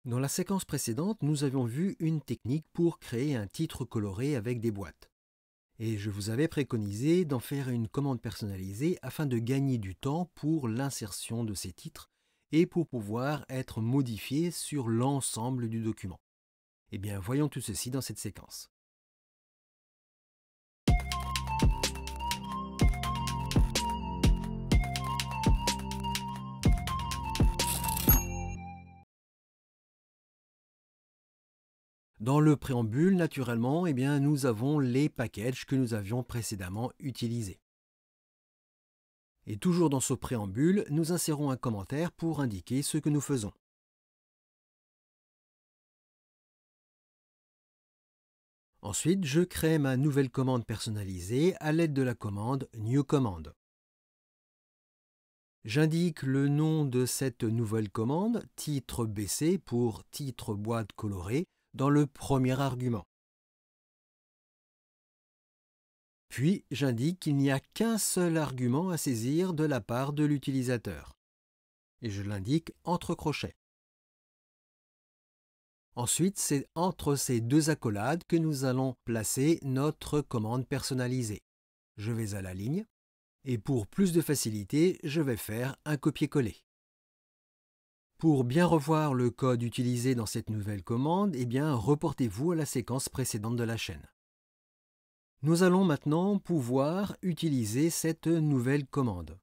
Dans la séquence précédente, nous avions vu une technique pour créer un titre coloré avec des boîtes. Et je vous avais préconisé d'en faire une commande personnalisée afin de gagner du temps pour l'insertion de ces titres et pour pouvoir être modifiés sur l'ensemble du document. Eh bien, voyons tout ceci dans cette séquence. Dans le préambule, naturellement, eh bien, nous avons les packages que nous avions précédemment utilisés. Et toujours dans ce préambule, nous insérons un commentaire pour indiquer ce que nous faisons. Ensuite, je crée ma nouvelle commande personnalisée à l'aide de la commande New Command. J'indique le nom de cette nouvelle commande, titre BC pour titre boîte colorée, dans le premier argument. Puis, j'indique qu'il n'y a qu'un seul argument à saisir de la part de l'utilisateur. Et je l'indique entre crochets. Ensuite, c'est entre ces deux accolades que nous allons placer notre commande personnalisée. Je vais à la ligne, et pour plus de facilité, je vais faire un copier-coller. Pour bien revoir le code utilisé dans cette nouvelle commande, eh bien, reportez-vous à la séquence précédente de la chaîne. Nous allons maintenant pouvoir utiliser cette nouvelle commande.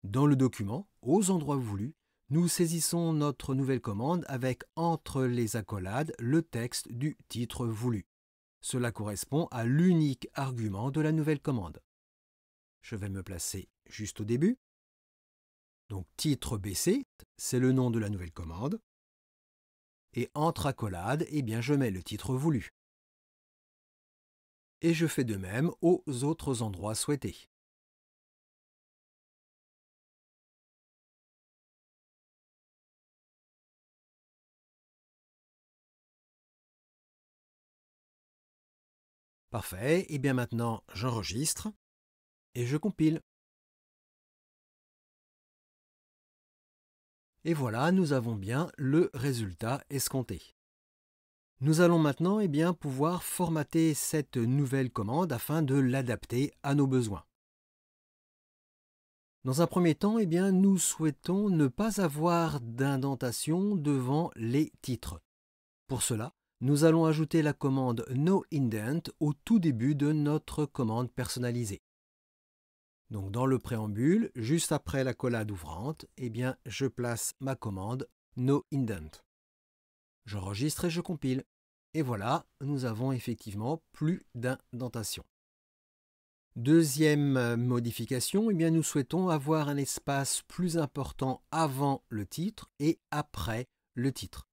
Dans le document, aux endroits voulus, nous saisissons notre nouvelle commande avec entre les accolades le texte du titre voulu. Cela correspond à l'unique argument de la nouvelle commande. Je vais me placer juste au début. Donc titre BC, c'est le nom de la nouvelle commande. Et entre accolades, eh bien, je mets le titre voulu. Et je fais de même aux autres endroits souhaités. Parfait, et bien maintenant j'enregistre et je compile. Et voilà, nous avons bien le résultat escompté. Nous allons maintenant pouvoir formater cette nouvelle commande afin de l'adapter à nos besoins. Dans un premier temps, nous souhaitons ne pas avoir d'indentation devant les titres. Pour cela, nous allons ajouter la commande noIndent au tout début de notre commande personnalisée. Donc dans le préambule, juste après l'accolade ouvrante, je place ma commande noIndent. J'enregistre et je compile. Et voilà, nous avons effectivement plus d'indentation. Deuxième modification, nous souhaitons avoir un espace plus important avant le titre et après le titre.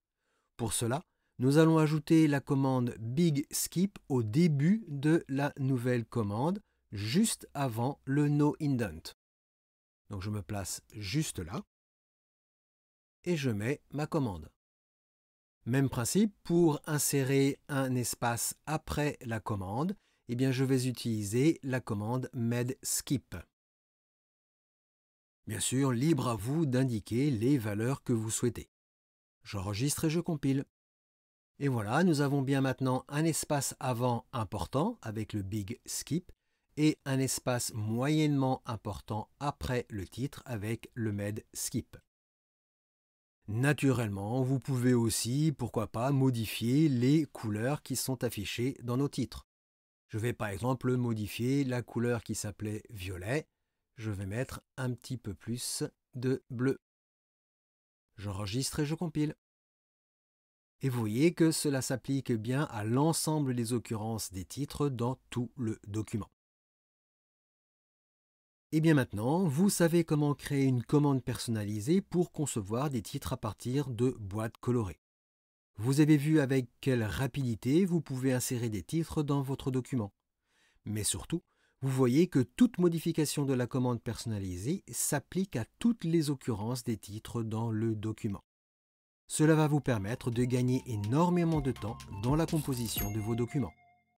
Pour cela, nous allons ajouter la commande Big Skip au début de la nouvelle commande, juste avant le noIndent. Donc je me place juste là et je mets ma commande. Même principe, pour insérer un espace après la commande, je vais utiliser la commande medskip. Bien sûr, libre à vous d'indiquer les valeurs que vous souhaitez. J'enregistre et je compile. Et voilà, nous avons bien maintenant un espace avant important avec le Big Skip et un espace moyennement important après le titre avec le medskip. Naturellement, vous pouvez aussi, pourquoi pas, modifier les couleurs qui sont affichées dans nos titres. Je vais par exemple modifier la couleur qui s'appelait violet. Je vais mettre un petit peu plus de bleu. J'enregistre et je compile. Et vous voyez que cela s'applique bien à l'ensemble des occurrences des titres dans tout le document. Et bien maintenant, vous savez comment créer une commande personnalisée pour concevoir des titres à partir de boîtes colorées. Vous avez vu avec quelle rapidité vous pouvez insérer des titres dans votre document. Mais surtout, vous voyez que toute modification de la commande personnalisée s'applique à toutes les occurrences des titres dans le document. Cela va vous permettre de gagner énormément de temps dans la composition de vos documents.